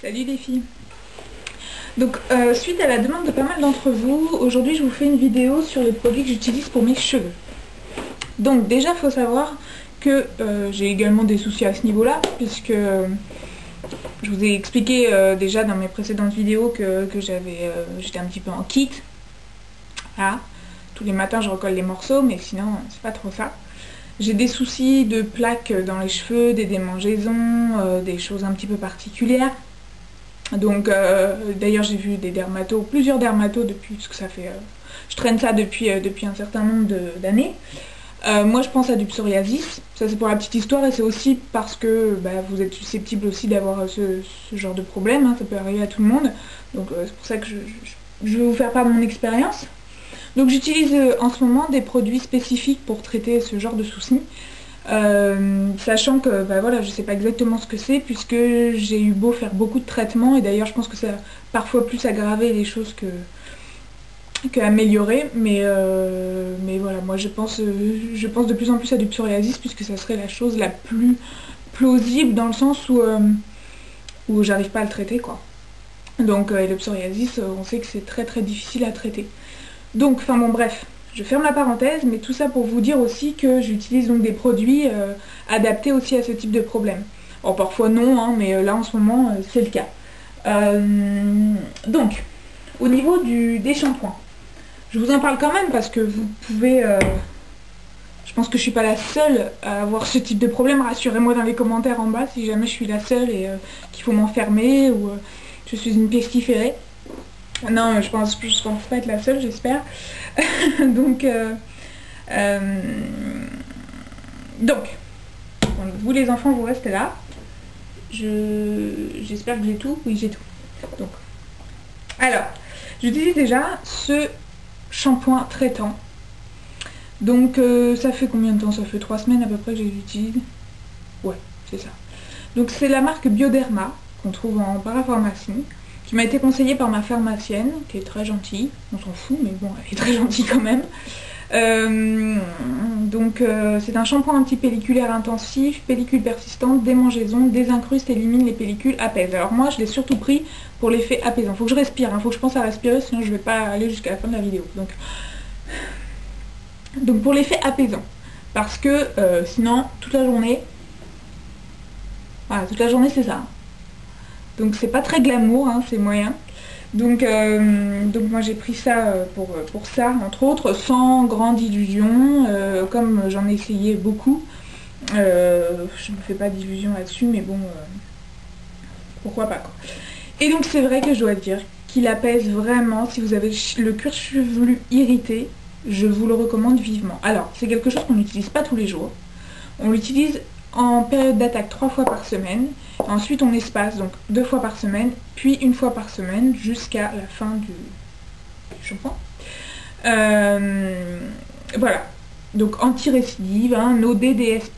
Salut les filles. Donc suite à la demande de pas mal d'entre vous, aujourd'hui je vous fais une vidéo sur les produits que j'utilise pour mes cheveux. Donc déjà il faut savoir que j'ai également des soucis à ce niveau-là, puisque je vous ai expliqué déjà dans mes précédentes vidéos que j'étais un petit peu en kit. Voilà. Tous les matins je recolle les morceaux, mais sinon c'est pas trop ça. J'ai des soucis de plaques dans les cheveux, des démangeaisons, des choses un petit peu particulières. Donc d'ailleurs j'ai vu des dermatos, plusieurs dermatos depuis, parce que ça fait, je traîne ça depuis un certain nombre d'années. Moi je pense à du psoriasis, ça c'est pour la petite histoire, et c'est aussi parce que vous êtes susceptible aussi d'avoir ce genre de problème, hein, ça peut arriver à tout le monde. Donc c'est pour ça que je vais vous faire part de mon expérience. Donc j'utilise en ce moment des produits spécifiques pour traiter ce genre de soucis. Sachant que voilà, je sais pas exactement ce que c'est, puisque j'ai eu beau faire beaucoup de traitements, et d'ailleurs je pense que ça a parfois plus aggravé les choses que améliorer, mais voilà, moi je pense de plus en plus à du psoriasis, puisque ça serait la chose la plus plausible, dans le sens où j'arrive pas à le traiter, quoi. Donc et le psoriasis, on sait que c'est très très difficile à traiter. Donc enfin bon, bref, je ferme la parenthèse, mais tout ça pour vous dire aussi que j'utilise donc des produits adaptés aussi à ce type de problème. Bon, parfois non, hein, mais là en ce moment c'est le cas. Donc, au niveau des shampoings, je vous en parle quand même parce que vous pouvez... je pense que je suis pas la seule à avoir ce type de problème. Rassurez-moi dans les commentaires en bas si jamais je suis la seule et qu'il faut m'enfermer ou je suis une pestiférée. Non, je pense pas être la seule, j'espère. Donc, vous les enfants, vous restez là. J'espère que j'ai tout. Oui, j'ai tout. Donc, alors, j'utilise déjà ce shampoing traitant. Donc, ça fait combien de temps? Ça fait 3 semaines à peu près que j'utilise. Ouais, c'est ça. Donc, c'est la marque Bioderma qu'on trouve en parapharmacie, qui m'a été conseillée par ma pharmacienne, qui est très gentille, on s'en fout, mais bon, elle est très gentille quand même. C'est un shampoing anti-pelliculaire intensif, pellicule persistante, démangeaison, désincruste, élimine les pellicules, apaise. Alors moi, je l'ai surtout pris pour l'effet apaisant. Faut que je respire, hein, faut que je pense à respirer, sinon je vais pas aller jusqu'à la fin de la vidéo. Donc pour l'effet apaisant, parce que sinon, toute la journée, voilà, toute la journée c'est ça. Donc c'est pas très glamour, hein, c'est moyen. Donc moi j'ai pris ça pour ça, entre autres, sans grande illusion, comme j'en ai essayé beaucoup. Je me fais pas d'illusion là-dessus, mais bon, pourquoi pas, quoi. Et donc c'est vrai que je dois dire qu'il apaise vraiment. Si vous avez le cuir chevelu irrité, je vous le recommande vivement. Alors c'est quelque chose qu'on n'utilise pas tous les jours. On l'utilise en période d'attaque 3 fois par semaine. Ensuite on espace, donc 2 fois par semaine, puis 1 fois par semaine jusqu'à la fin du shampoing. Voilà, donc anti-récidive, hein, no DDS+.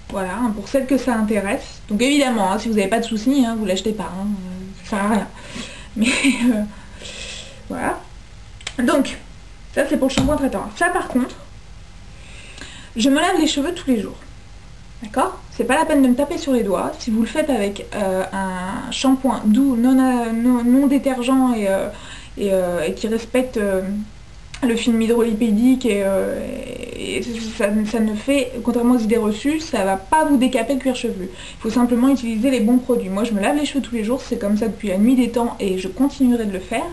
Voilà, hein, pour celles que ça intéresse. Donc évidemment, hein, si vous n'avez pas de soucis, hein, vous l'achetez pas, hein, ça sert à rien. Mais voilà. Donc, ça c'est pour le shampoing traitant. Ça par contre, je me lave les cheveux tous les jours. D'accord? C'est pas la peine de me taper sur les doigts. Si vous le faites avec un shampoing doux, non détergent et qui respecte le film hydrolipédique et ça ne fait, contrairement aux idées reçues, ça va pas vous décaper le cuir chevelu. Il faut simplement utiliser les bons produits. Moi je me lave les cheveux tous les jours, c'est comme ça depuis la nuit des temps et je continuerai de le faire.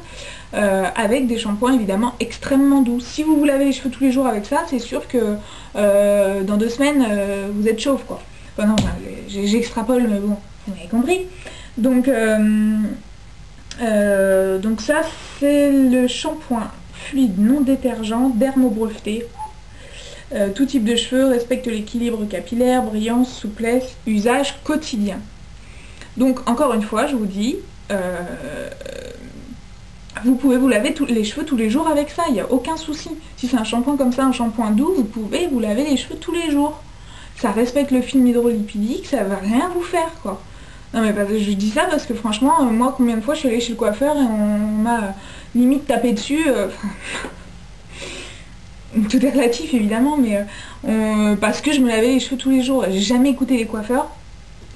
Avec des shampoings évidemment extrêmement doux. Si vous vous lavez les cheveux tous les jours avec ça, c'est sûr que dans 2 semaines vous êtes chauve, quoi. Enfin, non, j'extrapole, mais bon, vous m'avez compris. Donc ça c'est le shampoing fluide non détergent dermo-breveté. Tout type de cheveux, respecte l'équilibre capillaire, brillance, souplesse, usage quotidien. Donc encore une fois, je vous dis, vous pouvez vous laver les cheveux tous les jours avec ça, il n'y a aucun souci. Si c'est un shampoing comme ça, un shampoing doux, vous pouvez vous laver les cheveux tous les jours. Ça respecte le film hydrolipidique, ça va rien vous faire, quoi. Non mais je dis ça parce que franchement, moi combien de fois je suis allée chez le coiffeur et on m'a limite tapé dessus. Tout est relatif évidemment, mais parce que je me lavais les cheveux tous les jours. J'ai jamais écouté les coiffeurs.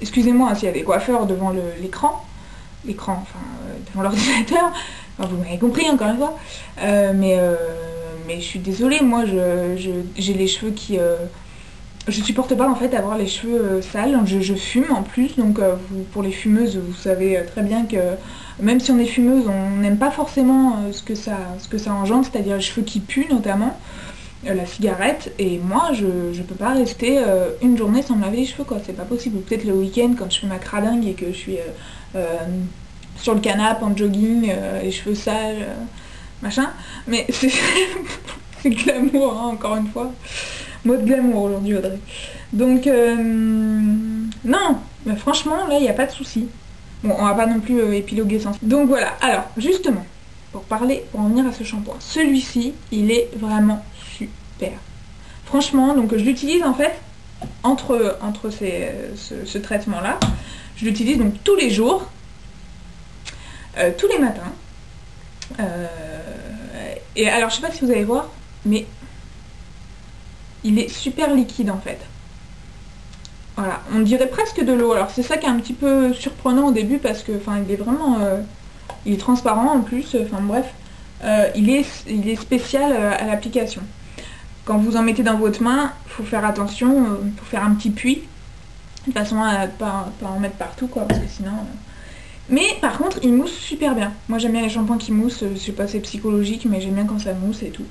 Excusez-moi s'il y a des coiffeurs devant l'écran, l'écran, enfin devant l'ordinateur. Enfin, vous m'avez compris encore une fois. Mais je suis désolée, moi j'ai les cheveux qui... je supporte pas en fait avoir les cheveux sales, je fume en plus, donc pour les fumeuses, vous savez très bien que même si on est fumeuse, on n'aime pas forcément ce que ça engendre, c'est-à-dire les cheveux qui puent notamment, la cigarette, et moi je peux pas rester une journée sans me laver les cheveux quoi, c'est pas possible. Ou peut-être le week-end quand je fais ma cradingue et que je suis sur le canapé en jogging, les cheveux sales, machin, mais c'est glamour hein, encore une fois. Mode glamour aujourd'hui Audrey. Donc non, mais franchement là il n'y a pas de souci. Bon on va pas non plus épiloguer sans. Donc voilà, alors justement, pour en venir à ce shampoing, celui-ci il est vraiment super. Franchement, donc je l'utilise en fait entre ce traitement là, je l'utilise donc tous les jours, tous les matins. Et alors je sais pas si vous allez voir, mais il est super liquide en fait. Voilà, on dirait presque de l'eau. Alors c'est ça qui est un petit peu surprenant au début parce que, enfin, il est vraiment, il est transparent en plus. Enfin bref, il est spécial à l'application. Quand vous en mettez dans votre main, il faut faire attention, pour faire un petit puits, de façon à pas en mettre partout quoi, parce que sinon. Mais par contre, il mousse super bien. Moi j'aime bien les shampoings qui moussent. Je sais pas, c'est psychologique, mais j'aime bien quand ça mousse et tout.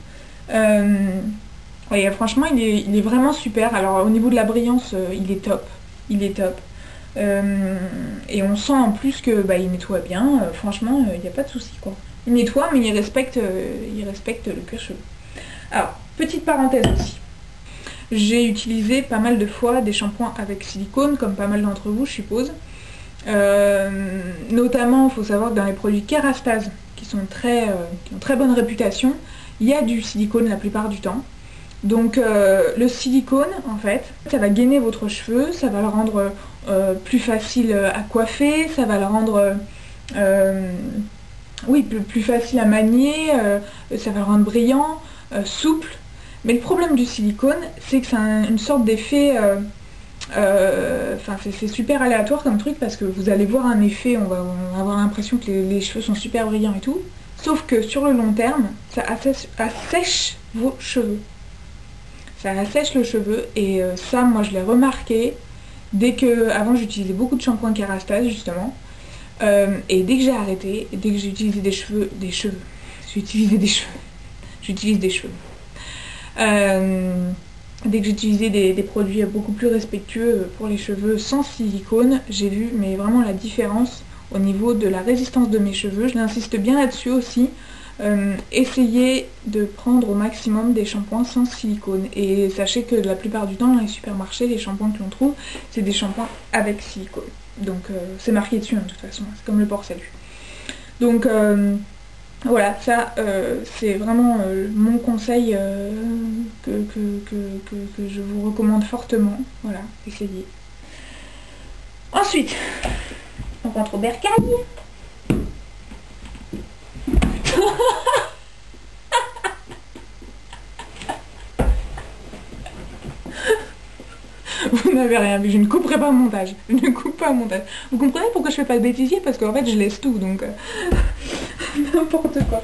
Ouais, franchement, il est vraiment super. Alors, au niveau de la brillance, il est top. Il est top. Et on sent en plus que il nettoie bien. Franchement, il n'y a pas de souci, quoi. Il nettoie, mais il respecte le cuir chevelu. Alors, petite parenthèse aussi. J'ai utilisé pas mal de fois des shampoings avec silicone, comme pas mal d'entre vous, je suppose. Notamment, il faut savoir que dans les produits Kerastase, qui ont très bonne réputation, il y a du silicone la plupart du temps. Donc le silicone en fait, ça va gainer votre cheveu, ça va le rendre plus facile à coiffer, ça va le rendre oui, plus facile à manier, ça va le rendre brillant, souple. Mais le problème du silicone, c'est que c'est une sorte d'effet, enfin c'est super aléatoire comme truc parce que vous allez voir un effet, on va avoir l'impression que les cheveux sont super brillants et tout. Sauf que sur le long terme, ça assèche vos cheveux. Ça assèche le cheveu et ça moi je l'ai remarqué dès que, avant j'utilisais beaucoup de shampoing Kerastase justement, et dès que j'ai arrêté, dès que j'ai utilisé j'utilise des cheveux, dès que j'ai utilisé des produits beaucoup plus respectueux pour les cheveux sans silicone, j'ai vu mais vraiment la différence au niveau de la résistance de mes cheveux. Je l'insiste bien là-dessus aussi. Essayez de prendre au maximum des shampoings sans silicone et sachez que la plupart du temps dans les supermarchés les shampoings que l'on trouve c'est des shampoings avec silicone, donc c'est marqué dessus hein, de toute façon, c'est comme le port-salut. Donc voilà, ça c'est vraiment mon conseil que je vous recommande fortement. Voilà, essayez. Ensuite on rentre au bercail. Vous n'avez rien vu, je ne couperai pas au montage. Je ne coupe pas au montage. Vous comprenez pourquoi je fais pas de bêtisier? Parce qu'en fait je laisse tout, donc n'importe quoi.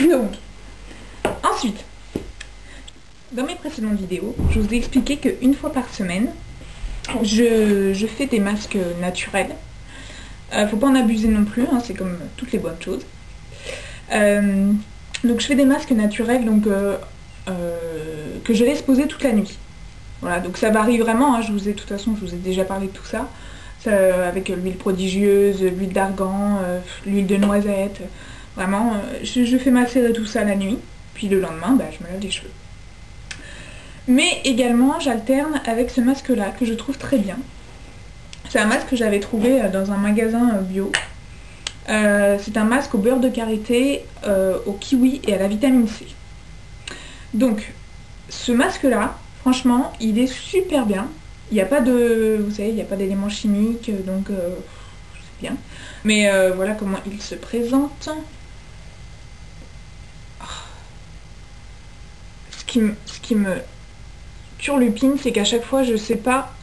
Donc, ensuite, dans mes précédentes vidéos, je vous ai expliqué qu'une fois par semaine, je fais des masques naturels. Faut pas en abuser non plus, hein, c'est comme toutes les bonnes choses. Donc je fais des masques naturels donc, que je laisse poser toute la nuit. Voilà, donc ça varie vraiment, hein, de toute façon je vous ai déjà parlé de tout ça. Avec l'huile prodigieuse, l'huile d'argan, l'huile de noisette. Vraiment, je fais macérer tout ça la nuit, puis le lendemain, je me lave les cheveux. Mais également, j'alterne avec ce masque-là, que je trouve très bien. C'est un masque que j'avais trouvé dans un magasin bio. C'est un masque au beurre de karité, au kiwi et à la vitamine C. Donc, ce masque-là, franchement, il est super bien. Il n'y a pas de, vous savez, il n'y a pas d'éléments chimiques, donc c'est bien. Mais voilà comment il se présente. Ce qui me turlupine, c'est qu'à chaque fois, je sais pas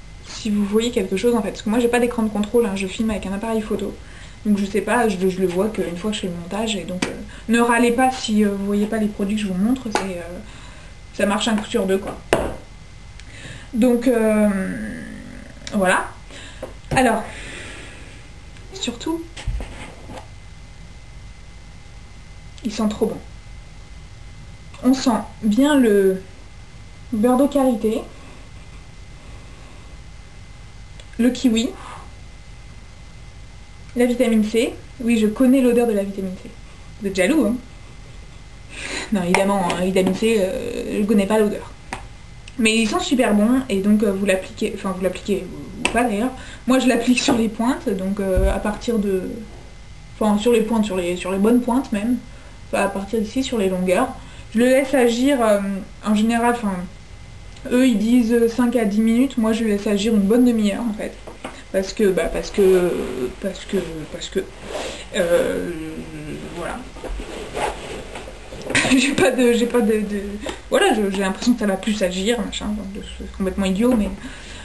si vous voyez quelque chose en fait. Parce que moi j'ai pas d'écran de contrôle, hein, je filme avec un appareil photo. Donc je sais pas, je le vois qu'une fois que je fais le montage. Et donc ne râlez pas si vous voyez pas les produits que je vous montre, ça marche un coup sur deux quoi. Donc voilà. Alors, surtout, il sent trop bon. On sent bien le beurre de karité, le kiwi, la vitamine C. Oui, je connais l'odeur de la vitamine C. Vous êtes jaloux, hein? Non, évidemment, hein, vitamine C, je connais pas l'odeur. Mais ils sont super bons, et donc vous l'appliquez, ou pas d'ailleurs. Moi, je l'applique sur les pointes, donc à partir de... Enfin, sur les pointes, sur les bonnes pointes même. Enfin, à partir d'ici, sur les longueurs. Je le laisse agir, en général, enfin... Eux ils disent 5 à 10 minutes, moi je laisse agir une bonne demi-heure en fait. Parce que voilà. j'ai pas de voilà, j'ai l'impression que ça va plus agir, machin, c'est complètement idiot, mais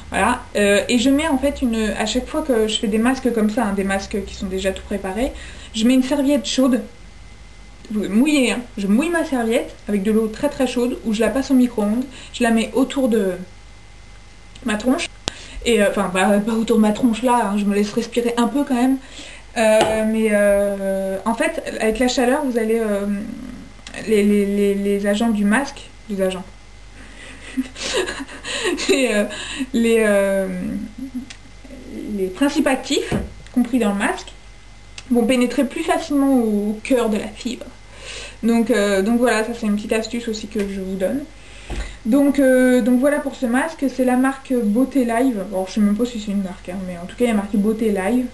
voilà. Et je mets en fait à chaque fois que je fais des masques comme ça, hein, des masques qui sont déjà tout préparés, je mets une serviette chaude. Vous mouillez, hein. Je mouille ma serviette avec de l'eau très très chaude où je la passe au micro-ondes, je la mets autour de ma tronche, et enfin pas autour de ma tronche là, hein, je me laisse respirer un peu quand même, en fait avec la chaleur vous allez les agents du masque, les principes actifs compris dans le masque vont pénétrer plus facilement au cœur de la fibre. Donc voilà, ça c'est une petite astuce aussi que je vous donne. Donc voilà pour ce masque, c'est la marque Beauté Live. Bon, je sais même pas si c'est une marque, hein, mais en tout cas il y a marqué Beauté Live.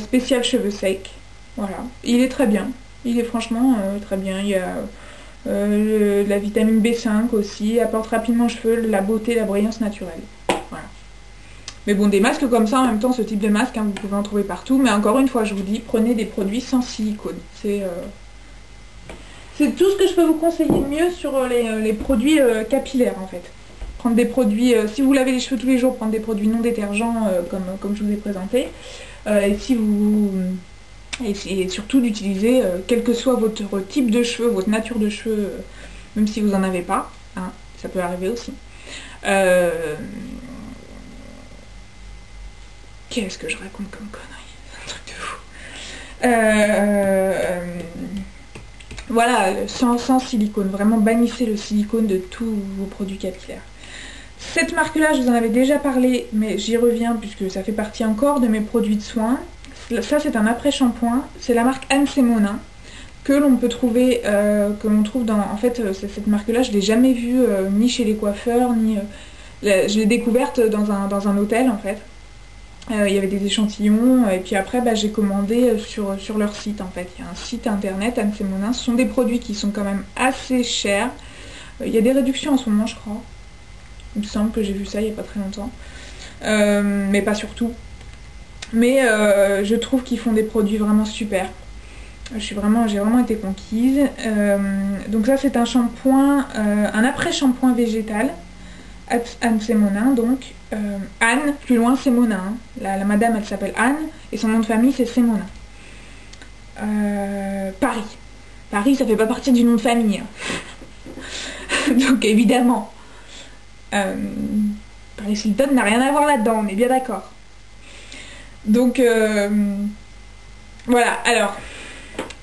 Spécial cheveux secs. Voilà, il est très bien. Il est franchement très bien. Il y a la vitamine B5 aussi, apporte rapidement aux cheveux la beauté, la brillance naturelle. Voilà. Mais bon, des masques comme ça, en même temps, ce type de masque, hein, vous pouvez en trouver partout. Mais encore une fois, je vous dis, prenez des produits sans silicone. C'est tout ce que je peux vous conseiller de mieux sur les produits capillaires, en fait. Prendre des produits, si vous lavez les cheveux tous les jours, prendre des produits non détergents, comme je vous ai présenté. Et surtout d'utiliser, quel que soit votre type de cheveux, votre nature de cheveux, même si vous n'en avez pas, hein, ça peut arriver aussi. Qu'est-ce que je raconte comme connerie? C'est un truc de fou. Voilà, sans silicone. Vraiment bannissez le silicone de tous vos produits capillaires. Cette marque-là, je vous en avais déjà parlé, mais j'y reviens puisque ça fait partie encore de mes produits de soins. Ça, c'est un après-shampoing. C'est la marque Anne Semonin que l'on peut trouver, que l'on trouve dans... En fait, cette marque-là, je ne l'ai jamais vue ni chez les coiffeurs, ni... je l'ai découverte dans un hôtel, en fait. Il y avait des échantillons, et puis après j'ai commandé sur leur site en fait. Il y a un site internet, Anne Semonin. Ce sont des produits qui sont quand même assez chers. Il y a des réductions en ce moment, je crois. Il me semble que j'ai vu ça il n'y a pas très longtemps. Mais pas surtout. Mais je trouve qu'ils font des produits vraiment super. J'ai vraiment été conquise. Donc ça c'est un shampoing, un après-shampoing végétal. Anne Semonin, donc Anne, plus loin Semonin, hein. La madame elle s'appelle Anne et son nom de famille c'est Semonin. Paris ça fait pas partie du nom de famille, hein. Donc évidemment Paris Hilton n'a rien à voir là-dedans, on est bien d'accord. Donc voilà, alors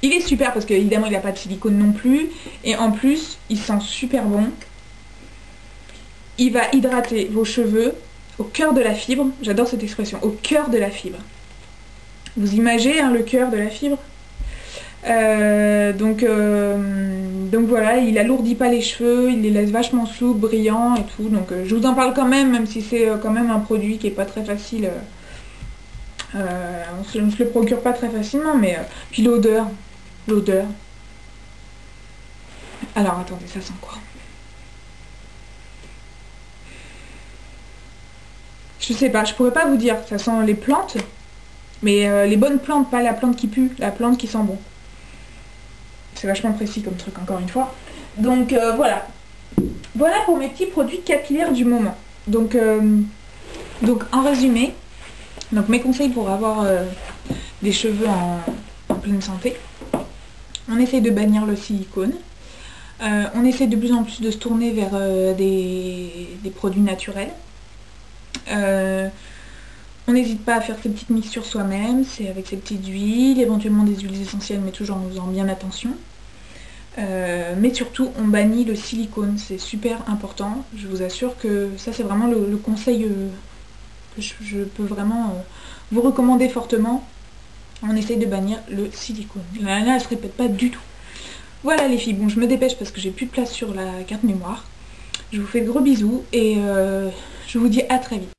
il est super parce qu'évidemment il n'a pas de silicone non plus, et en plus il sent super bon. Il va hydrater vos cheveux au cœur de la fibre. J'adore cette expression, au cœur de la fibre. Vous imaginez hein, le cœur de la fibre. Donc voilà, il alourdit pas les cheveux, il les laisse vachement souples, brillants et tout. Donc je vous en parle quand même si c'est quand même un produit qui est pas très facile. On se le procure pas très facilement, mais puis l'odeur. Alors attendez, ça sent quoi? Je sais pas, je pourrais pas vous dire, ça sent les plantes, mais les bonnes plantes, pas la plante qui pue, la plante qui sent bon. C'est vachement précis comme truc, encore une fois. Donc voilà. Voilà pour mes petits produits capillaires du moment. Donc Donc en résumé, donc mes conseils pour avoir des cheveux en pleine santé. On essaye de bannir le silicone. On essaie de plus en plus de se tourner vers des produits naturels. On n'hésite pas à faire ses petites mixtures soi-même, c'est avec ses petites huiles, éventuellement des huiles essentielles, mais toujours en faisant bien attention. Mais surtout, on bannit le silicone, c'est super important. Je vous assure que ça, c'est vraiment le conseil que je peux vraiment vous recommander fortement. On essaye de bannir le silicone. La nana, elle se répète pas du tout. Voilà les filles, bon, je me dépêche parce que j'ai plus de place sur la carte mémoire. Je vous fais de gros bisous et je vous dis à très vite.